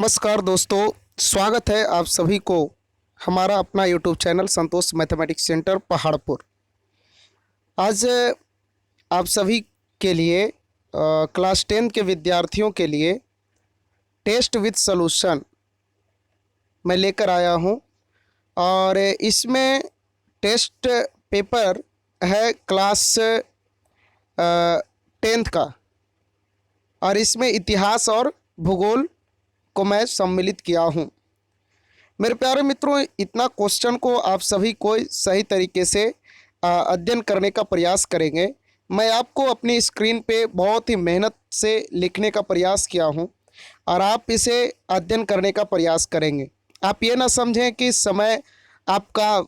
नमस्कार दोस्तों, स्वागत है आप सभी को हमारा अपना यूट्यूब चैनल संतोष मैथमेटिक्स सेंटर पहाड़पुर। आज आप सभी के लिए क्लास 10 के विद्यार्थियों के लिए टेस्ट विद सॉल्यूशन मैं लेकर आया हूं और इसमें टेस्ट पेपर है क्लास 10th का और इसमें इतिहास और भूगोल को मैं सम्मिलित किया हूं। मेरे प्यारे मित्रों, इतना क्वेश्चन को आप सभी को सही तरीके से अध्ययन करने का प्रयास करेंगे। मैं आपको अपनी स्क्रीन पे बहुत ही मेहनत से लिखने का प्रयास किया हूं और आप इसे अध्ययन करने का प्रयास करेंगे। आप ये ना समझें कि समय आपका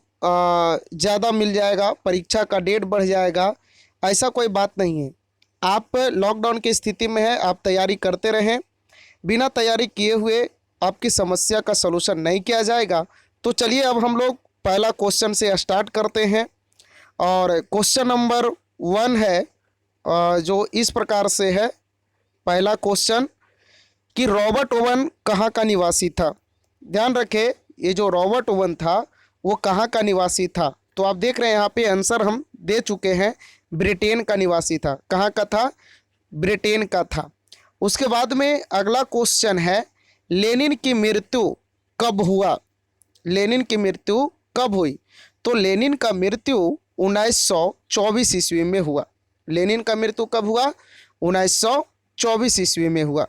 ज़्यादा मिल जाएगा, परीक्षा का डेट बढ़ जाएगा, ऐसा कोई बात नहीं है। आप लॉकडाउन की स्थिति में है, आप तैयारी करते रहें। बिना तैयारी किए हुए आपकी समस्या का सलूशन नहीं किया जाएगा। तो चलिए अब हम लोग पहला क्वेश्चन से स्टार्ट करते हैं और क्वेश्चन नंबर 1 है जो इस प्रकार से है। पहला क्वेश्चन कि रॉबर्ट ओवन कहाँ का निवासी था। ध्यान रखें, ये जो रॉबर्ट ओवन था वो कहाँ का निवासी था। तो आप देख रहे हैं यहाँ पे आंसर हम दे चुके हैं, ब्रिटेन का निवासी था। कहाँ का था? ब्रिटेन का था। उसके बाद में अगला क्वेश्चन है, लेनिन की मृत्यु कब हुआ। लेनिन की मृत्यु कब हुई? तो लेनिन का मृत्यु 1924 ईस्वी में हुआ। लेनिन का मृत्यु कब हुआ? 1924 ईस्वी में हुआ।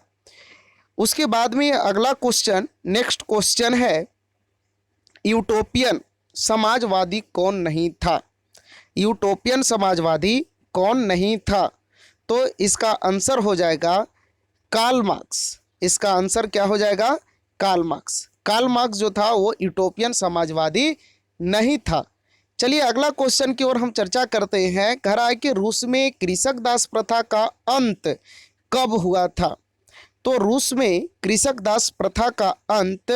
उसके बाद में अगला क्वेश्चन, नेक्स्ट क्वेश्चन है, यूटोपियन समाजवादी कौन नहीं था। यूटोपियन समाजवादी कौन नहीं था? तो इसका आंसर हो जाएगा कार्ल मार्क्स। इसका आंसर क्या हो जाएगा? Karl Marx. कार्ल मार्क्स जो था वो यूटोपियन समाजवादी नहीं था। चलिए अगला क्वेश्चन की ओर हम चर्चा करते हैं। कह रहा है कि रूस में कृषक दास प्रथा का अंत कब हुआ था। तो रूस में कृषक दास प्रथा का अंत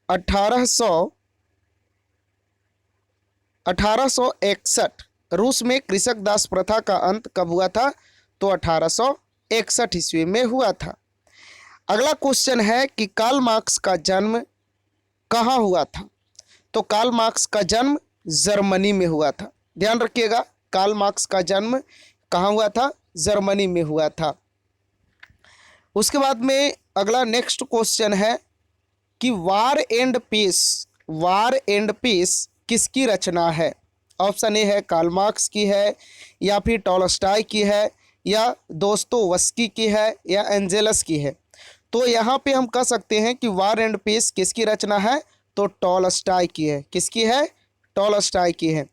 1861। रूस में कृषक दास प्रथा का अंत कब हुआ था? तो 1861 ईस्वी में हुआ था। अगला क्वेश्चन है कि कार्ल मार्क्स का जन्म कहाँ हुआ था। तो कार्ल मार्क्स का जन्म जर्मनी में हुआ था। ध्यान रखिएगा, कार्ल मार्क्स का जन्म कहाँ हुआ था? जर्मनी में हुआ था। उसके बाद में अगला नेक्स्ट क्वेश्चन है कि वार एंड पीस किसकी रचना है। ऑप्शन ए है कार्ल मार्क्स की है, या फिर टॉलस्टॉय की है, या दोस्तोवस्की की है, या एंजेलस की है। तो यहाँ पे हम कह सकते हैं कि वार एंड पीस किसकी रचना है? तो टॉलस्टॉय की है। किसकी है? टॉलस्टॉय की है।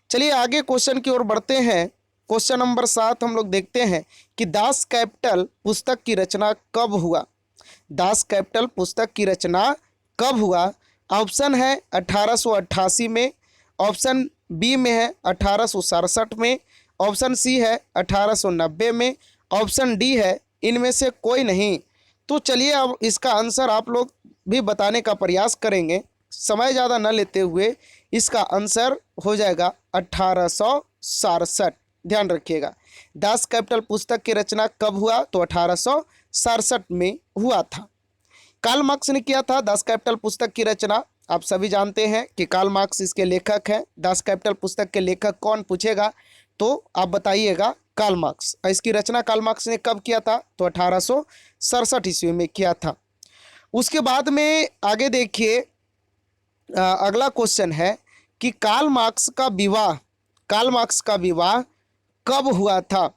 चलिए आगे क्वेश्चन की ओर बढ़ते हैं। क्वेश्चन नंबर 7 हम लोग देखते हैं कि दास कैपिटल पुस्तक की रचना कब हुआ। दास कैपिटल पुस्तक की रचना कब हुआ? ऑप्शन है 1888 में, ऑप्शन बी में है 1867 में, ऑप्शन सी है 1890 में, ऑप्शन डी है इनमें से कोई नहीं। तो चलिए अब इसका आंसर आप लोग भी बताने का प्रयास करेंगे। समय ज़्यादा न लेते हुए इसका आंसर हो जाएगा 1867। ध्यान रखिएगा, दास कैपिटल पुस्तक की रचना कब हुआ? तो 1867 में हुआ था। कार्ल मार्क्स ने किया था दास कैपिटल पुस्तक की रचना। आप सभी जानते हैं कि कार्ल मार्क्स इसके लेखक हैं। दास कैपिटल पुस्तक के लेखक कौन पूछेगा तो आप बताइएगा, कार्ल मार्क्स। इसकी रचना कार्ल मार्क्स ने कब किया था? तो 1867 ईस्वी में किया था। उसके बाद में आगे देखिए, अगला क्वेश्चन है कि कार्ल मार्क्स का विवाह कब हुआ था।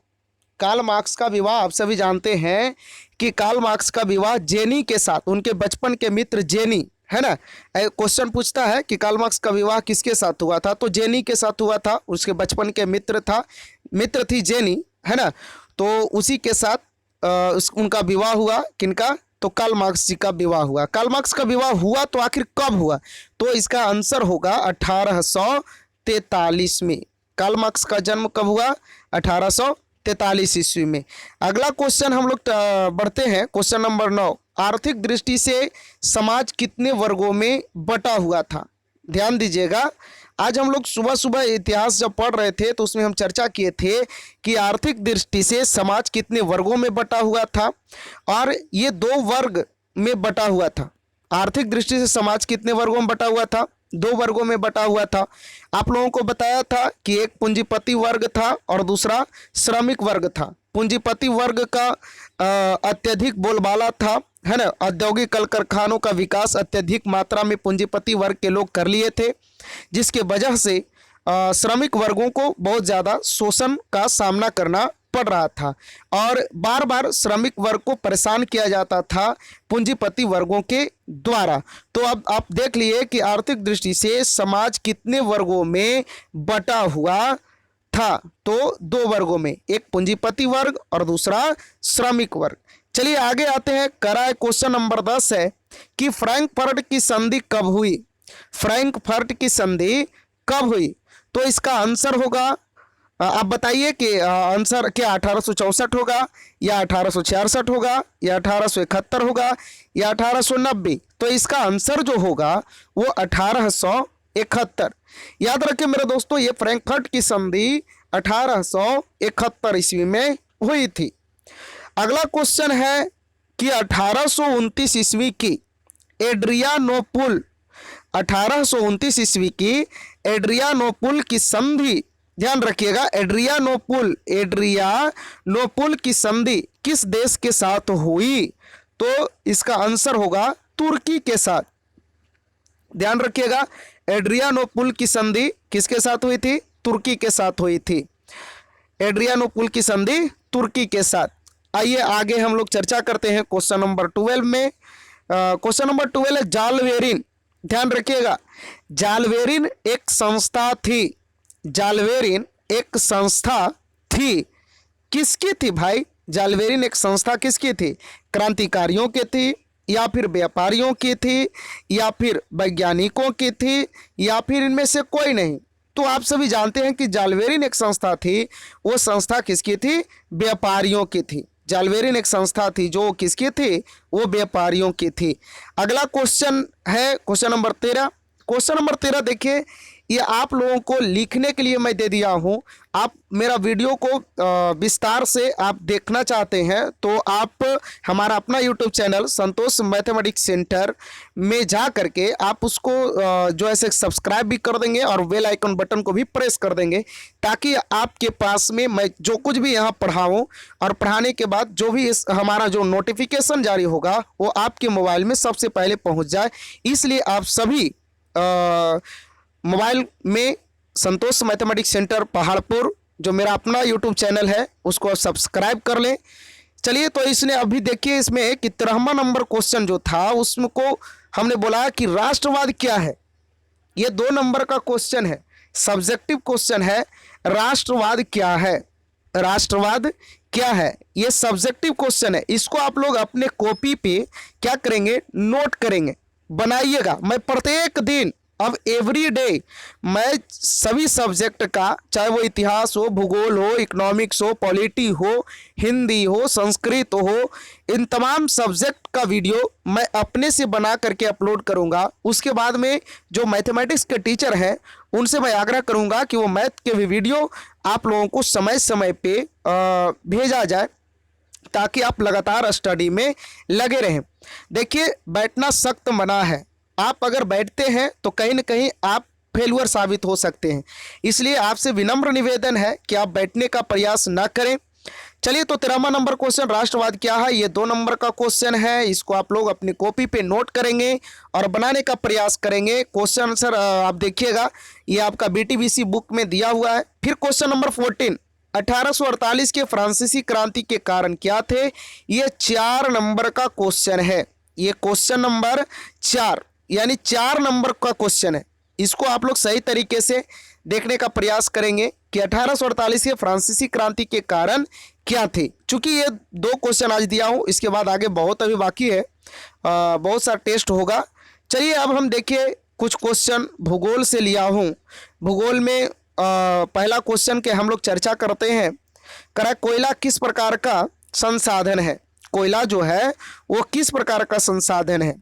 कार्ल मार्क्स का विवाह आप सभी जानते हैं कि कार्ल मार्क्स का विवाह जेनी के साथ, उनके बचपन के मित्र जेनी, है ना। क्वेश्चन पूछता है कि कार्ल मार्क्स का विवाह किसके साथ हुआ था। तो जेनी के साथ हुआ था। उसके बचपन के मित्र थी जेनी, है ना। तो उसी के साथ उनका विवाह हुआ। किनका? तो कार्ल मार्क्स जी का विवाह हुआ। कार्ल मार्क्स का विवाह हुआ तो आखिर कब हुआ? तो इसका आंसर होगा 1843 में। कार्ल मार्क्स का जन्म कब हुआ? 1843 ईस्वी में। अगला क्वेश्चन हम लोग बढ़ते हैं, क्वेश्चन नंबर 9। आर्थिक दृष्टि से समाज कितने वर्गों में बटा हुआ था। ध्यान दीजिएगा, आज हम लोग सुबह सुबह इतिहास जब पढ़ रहे थे तो उसमें हम चर्चा किए थे कि आर्थिक दृष्टि से समाज कितने वर्गों में बटा हुआ था, और ये 2 वर्ग में बटा हुआ था। आर्थिक दृष्टि से समाज कितने वर्गों में बटा हुआ था? 2 वर्गों में बटा हुआ था। आप लोगों को बताया था कि एक पूंजीपति वर्ग था और दूसरा श्रमिक वर्ग था। पूंजीपति वर्ग का अत्यधिक बोलबाला था, है ना। औद्योगिक कल कारखानों का विकास अत्यधिक मात्रा में पूंजीपति वर्ग के लोग कर लिए थे, जिसके वजह से श्रमिक वर्गों को बहुत ज़्यादा शोषण का सामना करना पड़ रहा था, और बार बार श्रमिक वर्ग को परेशान किया जाता था पूंजीपति वर्गों के द्वारा। तो अब आप देख लिए कि आर्थिक दृष्टि से समाज कितने वर्गों में बटा हुआ था। तो 2 वर्गों में, एक पूंजीपति वर्ग और दूसरा श्रमिक वर्ग। चलिए आगे आते हैं। करा क्वेश्चन नंबर 10 है कि फ्रैंकफर्ट की संधि कब हुई? फ्रैंकफर्ट की संधि कब हुई? तो इसका आंसर होगा, आप बताइए कि आंसर क्या 1864 होगा या 1866 होगा या 1871 होगा या 1890? तो इसका आंसर जो होगा वो 1871। याद रखिए मेरे दोस्तों, ये फ्रैंकफर्ट की संधि 1871 ईस्वी में हुई थी। अगला क्वेश्चन है कि 1829 ईस्वी की एड्रियानोपुल 1829 ईस्वी की एड्रियानोपुल की संधि, ध्यान रखिएगा, एड्रियानोपुल की संधि किस देश के साथ हुई? तो इसका आंसर होगा तुर्की के साथ। ध्यान रखिएगा, एड्रियानोपुल की संधि किसके साथ हुई थी? तुर्की के साथ हुई थी। एड्रियानोपुल की संधि तुर्की के साथ। आइए आगे हम लोग चर्चा करते हैं क्वेश्चन नंबर 12 में। क्वेश्चन नंबर 12 है जालवेरिन। ध्यान रखिएगा, जालवेरिन एक संस्था थी। जालवेरिन एक संस्था थी। किसकी थी भाई? जालवेरिन एक संस्था किसकी थी? क्रांतिकारियों की थी, या फिर व्यापारियों की थी, या फिर वैज्ञानिकों की थी, या फिर इनमें से कोई नहीं? तो आप सभी जानते हैं कि जालवेरिन एक संस्था थी। वो संस्था किसकी थी? व्यापारियों की थी। जालवेरिन एक संस्था थी जो किसकी थी? वो व्यापारियों की थी। अगला क्वेश्चन है क्वेश्चन नंबर 13। क्वेश्चन नंबर 13 देखिए, ये आप लोगों को लिखने के लिए मैं दे दिया हूँ। आप मेरा वीडियो को विस्तार से आप देखना चाहते हैं तो आप हमारा अपना यूट्यूब चैनल संतोष मैथमेटिक्स सेंटर में जा करके आप उसको जो है सब्सक्राइब भी कर देंगे और बेल आइकन बटन को भी प्रेस कर देंगे, ताकि आपके पास में मैं जो कुछ भी यहाँ पढ़ाऊँ और पढ़ाने के बाद जो भी हमारा जो नोटिफिकेशन जारी होगा वो आपके मोबाइल में सबसे पहले पहुँच जाए। इसलिए आप सभी मोबाइल में संतोष मैथमेटिक्स सेंटर पहाड़पुर जो मेरा अपना यूट्यूब चैनल है उसको सब्सक्राइब कर लें। चलिए, तो इसने अभी देखिए इसमें कि 13वां नंबर क्वेश्चन जो था उसमें को हमने बोला कि राष्ट्रवाद क्या है। ये 2 नंबर का क्वेश्चन है, सब्जेक्टिव क्वेश्चन है। राष्ट्रवाद क्या है? राष्ट्रवाद क्या है? ये सब्जेक्टिव क्वेश्चन है। इसको आप लोग अपने कॉपी पे क्या करेंगे? नोट करेंगे, बनाइएगा। मैं प्रत्येक दिन, अब एवरी डे, मैं सभी सब्जेक्ट का, चाहे वो इतिहास हो, भूगोल हो, इकोनॉमिक्स हो, पॉलिटी हो, हिंदी हो, संस्कृत हो, इन तमाम सब्जेक्ट का वीडियो मैं अपने से बना करके अपलोड करूंगा। उसके बाद में जो मैथमेटिक्स के टीचर हैं उनसे मैं आग्रह करूंगा कि वो मैथ के भी वीडियो आप लोगों को समय समय पे भेजा जाए, ताकि आप लगातार स्टडी में लगे रहें। देखिए, बैठना सख्त मना है। आप अगर बैठते हैं तो कहीं ना कहीं आप फेलुअर साबित हो सकते हैं। इसलिए आपसे विनम्र निवेदन है कि आप बैठने का प्रयास ना करें। चलिए, तो 13वां नंबर क्वेश्चन राष्ट्रवाद क्या है, ये 2 नंबर का क्वेश्चन है। इसको आप लोग अपनी कॉपी पे नोट करेंगे और बनाने का प्रयास करेंगे। क्वेश्चन आंसर आप देखिएगा, ये आपका BTBC बुक में दिया हुआ है। फिर क्वेश्चन नंबर 14, 1848 के फ्रांसीसी क्रांति के कारण क्या थे? ये 4 नंबर का क्वेश्चन है। ये क्वेश्चन नंबर 4 यानी 4 नंबर का क्वेश्चन है। इसको आप लोग सही तरीके से देखने का प्रयास करेंगे कि 1848 के फ्रांसीसी क्रांति के कारण क्या थे। चूंकि ये 2 क्वेश्चन आज दिया हूँ, इसके बाद आगे बहुत अभी बाकी है, बहुत सा टेस्ट होगा। चलिए, अब हम देखिए कुछ क्वेश्चन भूगोल से लिया हूँ। भूगोल में पहला क्वेश्चन के हम लोग चर्चा करते हैं। करा कोयला किस प्रकार का संसाधन है? कोयला जो है वो किस प्रकार का संसाधन है?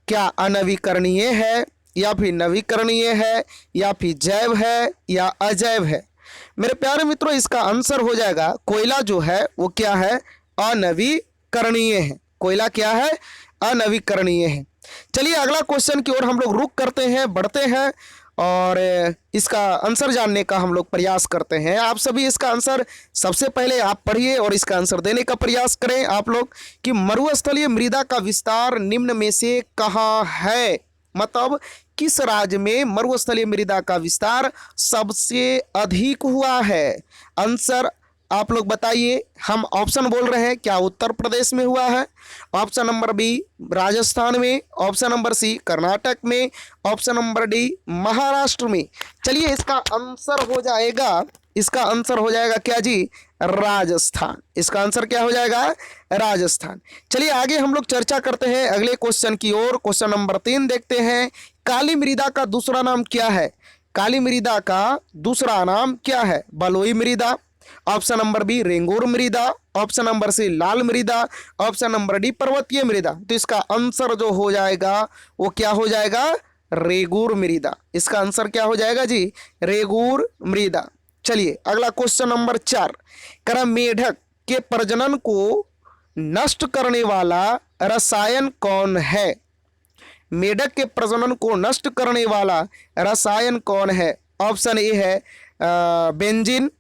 क्या अनवीकरणीय है, या फिर नवीकरणीय है या फिर जैव है या अजैव है? मेरे प्यारे मित्रों, इसका आंसर हो जाएगा कोयला जो है वो क्या है? अनवीकरणीय है। कोयला क्या है? अनवीकरणीय है। चलिए अगला क्वेश्चन की ओर हम लोग रुक करते हैं, बढ़ते हैं और इसका आंसर जानने का हम लोग प्रयास करते हैं। आप सभी इसका आंसर सबसे पहले आप पढ़िए और इसका आंसर देने का प्रयास करें आप लोग कि मरुस्थलीय मृदा का विस्तार निम्न में से कहाँ है? मतलब किस राज्य में मरुस्थलीय मृदा का विस्तार सबसे अधिक हुआ है? आंसर आप लोग बताइए। हम ऑप्शन बोल रहे हैं, क्या उत्तर प्रदेश में हुआ है? ऑप्शन नंबर बी राजस्थान में, ऑप्शन नंबर सी कर्नाटक में, ऑप्शन नंबर डी महाराष्ट्र में। चलिए इसका आंसर हो जाएगा, इसका आंसर हो जाएगा क्या जी? राजस्थान। इसका आंसर क्या हो जाएगा? राजस्थान। चलिए आगे हम लोग चर्चा करते हैं अगले क्वेश्चन की ओर। क्वेश्चन नंबर 3 देखते हैं। काली मृदा का दूसरा नाम क्या है? काली मृदा का दूसरा नाम क्या है? बलुई मृदा, ऑप्शन नंबर बी रेंगुर मृदा, ऑप्शन नंबर सी लाल मृदा, ऑप्शन नंबर डी पर्वतीय मृदा। तो इसका आंसर जो हो जाएगा वो क्या हो जाएगा? रेगुर मृदा। इसका आंसर क्या हो जाएगा जी? रेगुर मृदा। चलिए अगला क्वेश्चन नंबर 4। करा मेढक के प्रजनन को नष्ट करने वाला रसायन कौन है? मेढक के प्रजनन को नष्ट करने वाला रसायन कौन है? ऑप्शन ए है benzene,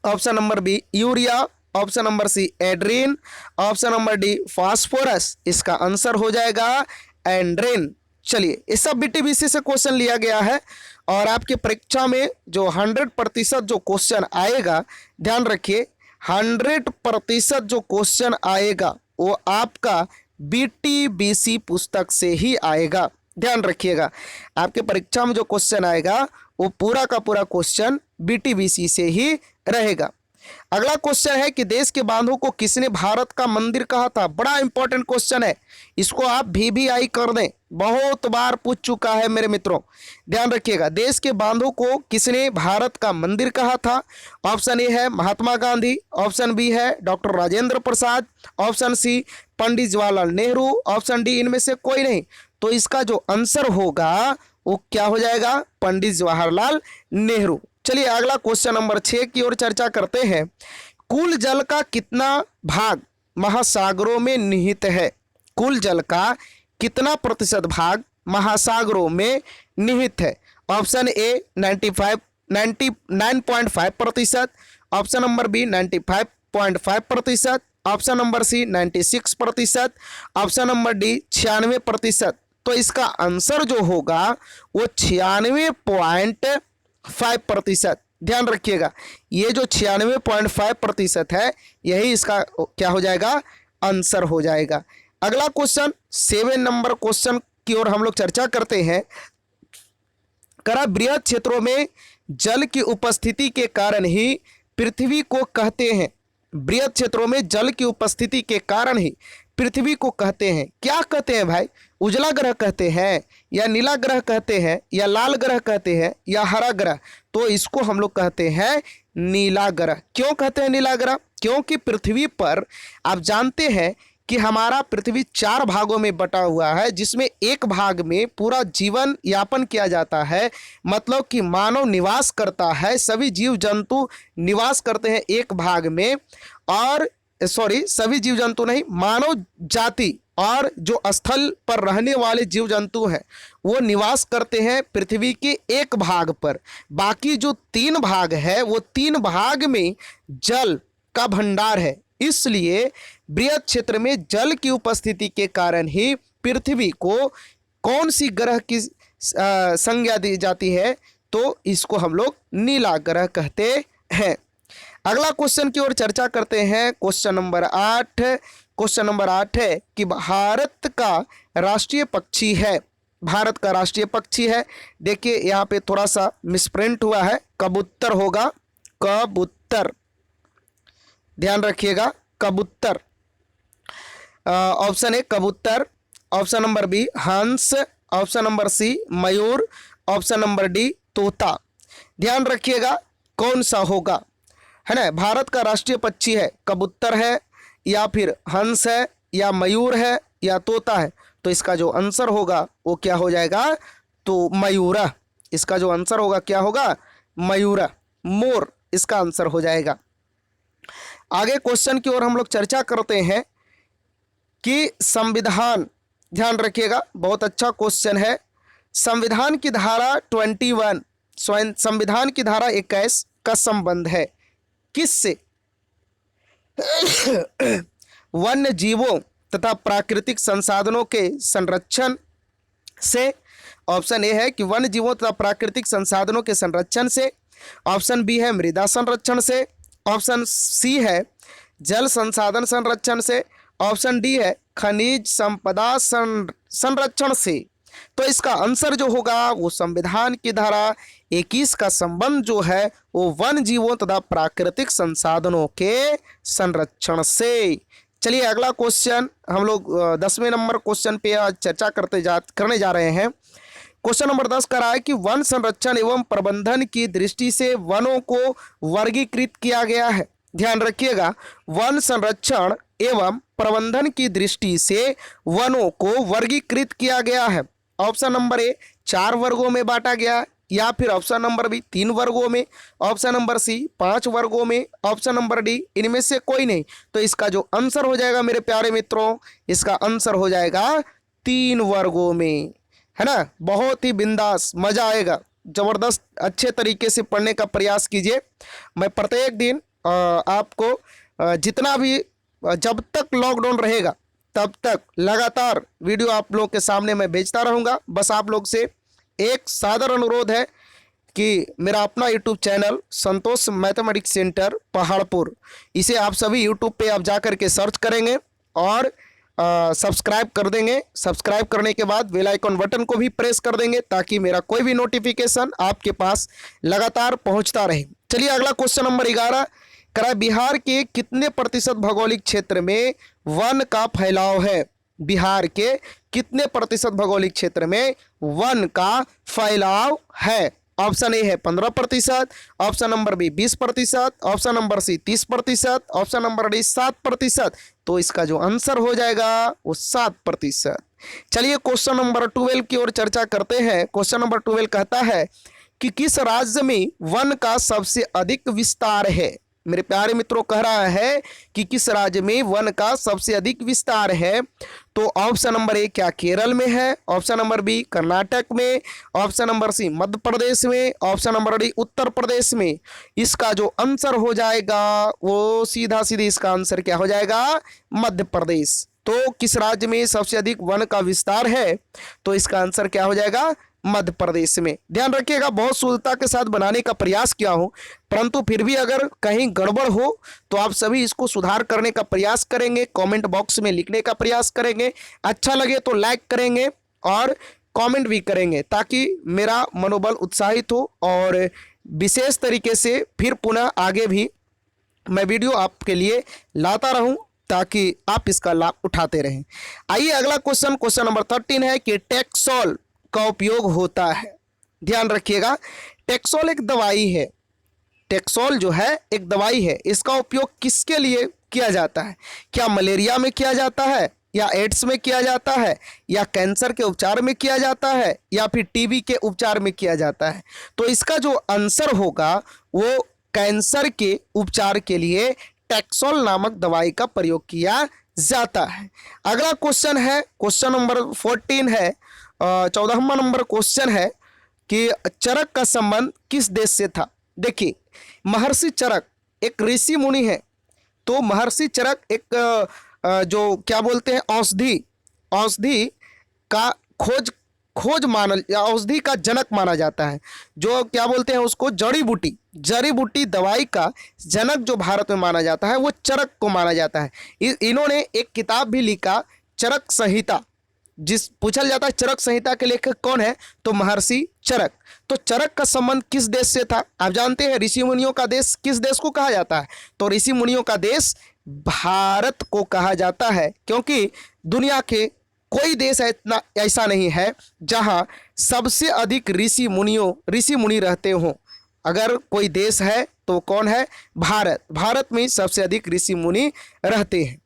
option number B urea, option number C endrin, option number D phosphorus. इसका आंसर हो जाएगा एंड्रेन। चलिए ये सब बीटीबीसी से क्वेश्चन लिया गया है और आपके परीक्षा में जो 100% जो क्वेश्चन आएगा, ध्यान रखिए 100% जो क्वेश्चन आएगा वो आपका बीटीबीसी पुस्तक से ही आएगा। ध्यान रखिएगा आपके परीक्षा में जो क्वेश्चन आएगा वो पूरा का पूरा क्वेश्चन बीटीबीसी से ही रहेगा। अगला क्वेश्चन है कि देश के बांधों को किसने भारत का मंदिर कहा था? बड़ा इंपॉर्टेंट क्वेश्चन है, इसको आप VVI कर दें, बहुत बार पूछ चुका है मेरे मित्रों। ध्यान रखिएगा देश के बांधों को किसने भारत का मंदिर कहा था? ऑप्शन ए है महात्मा गांधी, ऑप्शन बी है doctor Rajendra Prasad, option C Pandit Jawaharlal Nehru, option D इनमें से कोई नहीं। तो इसका जो आंसर होगा वो क्या हो जाएगा? पंडित जवाहरलाल नेहरू। चलिए अगला क्वेश्चन नंबर 6 की ओर चर्चा करते हैं। कुल जल का कितना भाग महासागरों में निहित है? कुल जल का कितना प्रतिशत भाग महासागरों में निहित है? Option A 99.5%, option number B 95.5%, option number C 96%, option number D 96%। तो इसका आंसर जो होगा वो 96.5%। ध्यान रखिएगा ये जो 96.5% है यही इसका क्या हो जाएगा? आंसर हो जाएगा। अगला क्वेश्चन 7 नंबर क्वेश्चन की ओर हम लोग चर्चा करते हैं। करा बृहद क्षेत्रों में जल की उपस्थिति के कारण ही पृथ्वी को कहते हैं? बृहद क्षेत्रों में जल की उपस्थिति के कारण ही पृथ्वी को कहते हैं। क्या कहते हैं भाई? उजला ग्रह कहते हैं या नीला ग्रह कहते हैं या लाल ग्रह कहते हैं या हरा ग्रह? तो इसको हम लोग कहते हैं नीला ग्रह। क्यों कहते हैं नीला ग्रह? क्योंकि पृथ्वी पर आप जानते हैं कि हमारा पृथ्वी 4 भागों में बटा हुआ है, जिसमें एक भाग में पूरा जीवन यापन किया जाता है, मतलब कि मानव निवास करता है, सभी जीव जंतु निवास करते हैं एक भाग में, और सभी जीव जंतु नहीं, मानव जाति और जो स्थल पर रहने वाले जीव जंतु हैं वो निवास करते हैं पृथ्वी के एक भाग पर। बाकी जो 3 भाग है वो 3 भाग में जल का भंडार है। इसलिए बृहद क्षेत्र में जल की उपस्थिति के कारण ही पृथ्वी को कौन सी ग्रह की संज्ञा दी जाती है? तो इसको हम लोग नीला ग्रह कहते हैं। अगला क्वेश्चन की ओर चर्चा करते हैं। Question number 8। क्वेश्चन नंबर 8 है कि भारत का राष्ट्रीय पक्षी है। भारत का राष्ट्रीय पक्षी है, देखिए यहाँ पे थोड़ा सा मिसप्रिंट हुआ है, कबूतर होगा, कबूतर। ध्यान रखिएगा कबूतर। ऑप्शन ए कबूतर, ऑप्शन नंबर बी हंस, ऑप्शन नंबर सी मयूर, ऑप्शन नंबर डी तोता। ध्यान रखिएगा कौन सा होगा, है ना। भारत का राष्ट्रीय पक्षी है, कबूतर है या फिर हंस है या मयूर है या तोता है। तो इसका जो आंसर होगा वो क्या हो जाएगा? तो मयूरा, इसका जो आंसर होगा क्या होगा, मयूरा, मोर इसका आंसर हो जाएगा। आगे क्वेश्चन की ओर हम लोग चर्चा करते हैं कि संविधान, ध्यान रखिएगा बहुत अच्छा क्वेश्चन है। संविधान की धारा 21, संविधान की धारा 21 का संबंध है किससे? वन्य जीवों तथा प्राकृतिक संसाधनों के संरक्षण से। ऑप्शन ए है कि वन्य जीवों तथा प्राकृतिक संसाधनों के संरक्षण से। ऑप्शन बी है मृदा संरक्षण से। ऑप्शन सी है जल संसाधन संरक्षण से। ऑप्शन डी है खनिज संपदा संरक्षण से। तो इसका आंसर जो होगा वो संविधान की धारा 21 का संबंध जो है वो वन जीवों तथा प्राकृतिक संसाधनों के संरक्षण से। चलिए अगला क्वेश्चन हम लोग 10वें नंबर क्वेश्चन पे आज चर्चा करने जा रहे हैं। क्वेश्चन नंबर 10 का रहा है कि वन संरक्षण एवं प्रबंधन की दृष्टि से वनों को वर्गीकृत किया गया है। ध्यान रखिएगा, वन संरक्षण एवं प्रबंधन की दृष्टि से वनों को वर्गीकृत किया गया है। ऑप्शन नंबर ए 4 वर्गों में बांटा गया, या फिर ऑप्शन नंबर बी 3 वर्गों में, ऑप्शन नंबर सी 5 वर्गों में, ऑप्शन नंबर डी इनमें से कोई नहीं। तो इसका जो आंसर हो जाएगा मेरे प्यारे मित्रों, इसका आंसर हो जाएगा 3 वर्गों में, है ना। बहुत ही बिंदास, मजा आएगा, जबरदस्त अच्छे तरीके से पढ़ने का प्रयास कीजिए। मैं प्रत्येक दिन आपको जितना भी, जब तक लॉकडाउन रहेगा तब तक लगातार वीडियो आप लोग के सामने मैं भेजता रहूँगा। बस आप लोग से एक सादर अनुरोध है कि मेरा अपना यूट्यूब चैनल संतोष मैथमेटिक्स सेंटर पहाड़पुर, इसे आप सभी यूट्यूब पे आप जा कर के सर्च करेंगे और सब्सक्राइब कर देंगे। सब्सक्राइब करने के बाद बेल आइकन बटन को भी प्रेस कर देंगे ताकि मेरा कोई भी नोटिफिकेशन आपके पास लगातार पहुंचता रहे। चलिए अगला क्वेश्चन नंबर 11 करा, बिहार के कितने प्रतिशत भौगोलिक क्षेत्र में वन का फैलाव है? बिहार के कितने प्रतिशत भौगोलिक क्षेत्र में वन का फैलाव है? ऑप्शन ए है 15%, option number B 20%, option number C 30%, option number D 7%। तो इसका जो आंसर हो जाएगा वो 7%। चलिए क्वेश्चन नंबर 12 की ओर चर्चा करते हैं। क्वेश्चन नंबर 12 कहता है कि किस राज्य में वन का सबसे अधिक विस्तार है? मेरे प्यारे मित्रों, कह रहा है कि किस राज्य में वन का सबसे अधिक विस्तार है। तो ऑप्शन नंबर ए क्या केरल में है, ऑप्शन नंबर बी कर्नाटक में, ऑप्शन नंबर सी मध्य प्रदेश में, option number D Uttar Pradesh में। इसका जो आंसर हो जाएगा वो सीधा सीधी इसका आंसर क्या हो जाएगा? मध्य प्रदेश। तो किस राज्य में सबसे अधिक वन का विस्तार है? तो इसका आंसर क्या हो जाएगा? मध्य प्रदेश में। ध्यान रखिएगा, बहुत शुद्धता के साथ बनाने का प्रयास किया हूं, परंतु फिर भी अगर कहीं गड़बड़ हो तो आप सभी इसको सुधार करने का प्रयास करेंगे, कमेंट बॉक्स में लिखने का प्रयास करेंगे। अच्छा लगे तो लाइक करेंगे और कमेंट भी करेंगे ताकि मेरा मनोबल उत्साहित हो और विशेष तरीके से फिर पुनः आगे भी मैं वीडियो आपके लिए लाता रहूं ताकि आप इसका लाभ उठाते रहें। आइए अगला क्वेश्चन, क्वेश्चन नंबर 13 है कि टेक्सोल का उपयोग होता है। ध्यान रखिएगा, टेक्सोल एक दवाई है। टेक्सोल जो है एक दवाई है, इसका उपयोग किसके लिए किया जाता है? क्या मलेरिया में किया जाता है, या एड्स में किया जाता है, या कैंसर के उपचार में किया जाता है, या फिर टीबी के उपचार में किया जाता है? तो इसका जो आंसर होगा वो कैंसर के उपचार के लिए टेक्सोल नामक दवाई का प्रयोग किया जाता है। अगला क्वेश्चन है, क्वेश्चन नंबर 14 है, 14वां नंबर क्वेश्चन है कि चरक का संबंध किस देश से था? देखिए, महर्षि चरक एक ऋषि मुनि है। तो महर्षि चरक एक जो क्या बोलते हैं औषधि का खोज मानल, या औषधि का जनक माना जाता है। जो क्या बोलते हैं उसको, जड़ी बूटी दवाई का जनक जो भारत में माना जाता है वो चरक को माना जाता है। इन्होंने एक किताब भी लिखा, चरक संहिता। जिस पूछल जाता है चरक संहिता के लेखक कौन है, तो महर्षि चरक। तो चरक का संबंध किस देश से था? आप जानते हैं ऋषि मुनियों का देश किस देश को कहा जाता है? तो ऋषि मुनियों का देश भारत को कहा जाता है, क्योंकि दुनिया के कोई देश इतना ऐसा नहीं है जहां सबसे अधिक ऋषि मुनि रहते हों। अगर कोई देश है तो कौन है? भारत। भारत में सबसे अधिक ऋषि मुनि रहते हैं।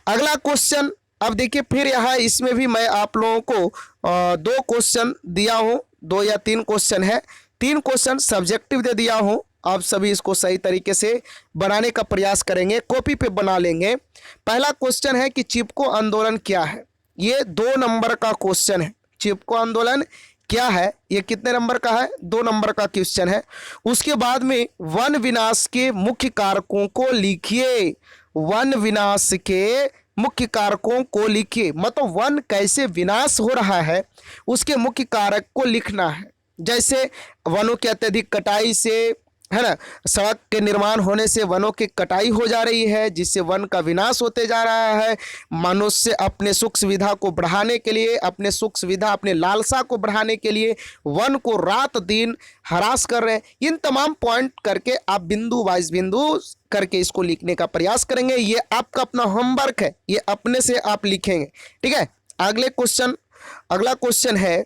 अगला क्वेश्चन, अब देखिए फिर यहाँ इसमें भी मैं आप लोगों को 2 क्वेश्चन दिया हूँ 2 या 3 क्वेश्चन है, 3 क्वेश्चन सब्जेक्टिव दे दिया हूँ। आप सभी इसको सही तरीके से बनाने का प्रयास करेंगे, कॉपी पे बना लेंगे। पहला क्वेश्चन है कि चिपको आंदोलन क्या है। ये 2 नंबर का क्वेश्चन है। चिपको आंदोलन क्या है, ये कितने नंबर का है, 2 नंबर का क्वेश्चन है। उसके बाद में वन विनाश के मुख्य कारकों को लिखिए। वन विनाश के मुख्य कारकों को लिखिए, मतलब वन कैसे विनाश हो रहा है उसके मुख्य कारक को लिखना है। जैसे वनों की अत्यधिक कटाई से, है ना, सड़क के निर्माण होने से वनों की कटाई हो जा रही है, जिससे वन का विनाश होते जा रहा है। मनुष्य अपने सुख सुविधा को बढ़ाने के लिए, अपने सुख सुविधा, अपने लालसा को बढ़ाने के लिए वन को रात दिन हरास कर रहे हैं। इन तमाम पॉइंट करके आप बिंदु वाइज बिंदु करके इसको लिखने का प्रयास करेंगे। ये आपका अपना होमवर्क है, ये अपने से आप लिखेंगे, ठीक है। अगला क्वेश्चन है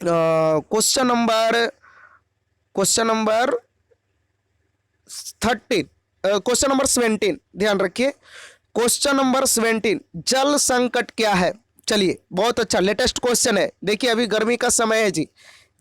क्वेश्चन नंबर 17, ध्यान रखिए। क्वेश्चन नंबर 17, जल संकट क्या है। चलिए, बहुत अच्छा लेटेस्ट क्वेश्चन है। देखिए, अभी गर्मी का समय है जी,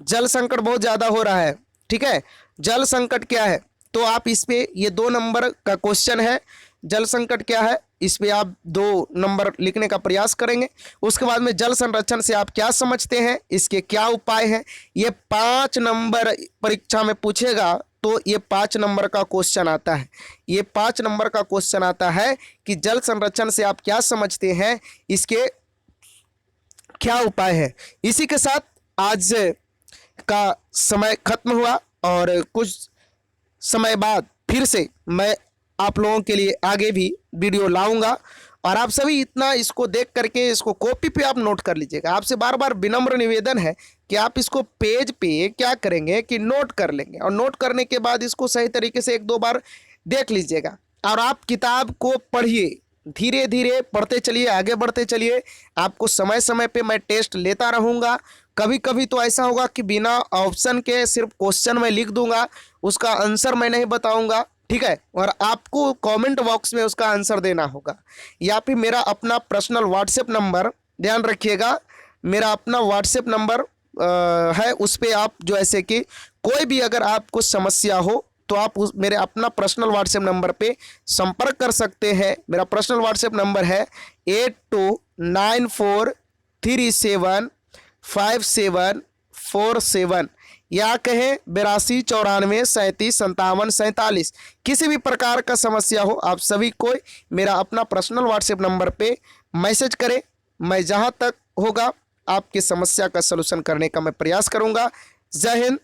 जल संकट बहुत ज़्यादा हो रहा है, ठीक है। जल संकट क्या है, तो आप इस पे, ये 2 नंबर का क्वेश्चन है, जल संकट क्या है, इस पे आप 2 नंबर लिखने का प्रयास करेंगे। उसके बाद में जल संरक्षण से आप क्या समझते हैं, इसके क्या उपाय हैं। ये 5 नंबर परीक्षा में पूछेगा, तो ये 5 नंबर का क्वेश्चन आता है। ये 5 नंबर का क्वेश्चन आता है कि जल संरक्षण से आप क्या समझते हैं, इसके क्या उपाय है। इसी के साथ आज का समय खत्म हुआ और कुछ समय बाद फिर से मैं आप लोगों के लिए आगे भी वीडियो लाऊंगा, और आप सभी इतना इसको देख करके इसको कॉपी पे आप नोट कर लीजिएगा। आपसे बार बार विनम्र निवेदन है कि आप इसको पेज पे क्या करेंगे कि नोट कर लेंगे, और नोट करने के बाद इसको सही तरीके से 1-2 बार देख लीजिएगा। और आप किताब को पढ़िए, धीरे धीरे पढ़ते चलिए, आगे बढ़ते चलिए। आपको समय समय पे मैं टेस्ट लेता रहूँगा। कभी कभी तो ऐसा होगा कि बिना ऑप्शन के सिर्फ क्वेश्चन मैं लिख दूंगा, उसका आंसर मैं नहीं बताऊंगा, ठीक है, और आपको कमेंट बॉक्स में उसका आंसर देना होगा। या फिर मेरा अपना पर्सनल व्हाट्सएप नंबर, ध्यान रखिएगा, मेरा अपना व्हाट्सएप नंबर है, उस पर आप जो ऐसे कि कोई भी अगर आपको समस्या हो तो आप मेरे अपना पर्सनल व्हाट्सएप नंबर पे संपर्क कर सकते हैं। मेरा पर्सनल व्हाट्सएप नंबर है 8294375747, या कहें 8294375747। किसी भी प्रकार का समस्या हो, आप सभी को मेरा अपना पर्सनल व्हाट्सएप नंबर पे मैसेज करें। मैं जहां तक होगा आपकी समस्या का सलूशन करने का मैं प्रयास करूंगा। जय हिंद।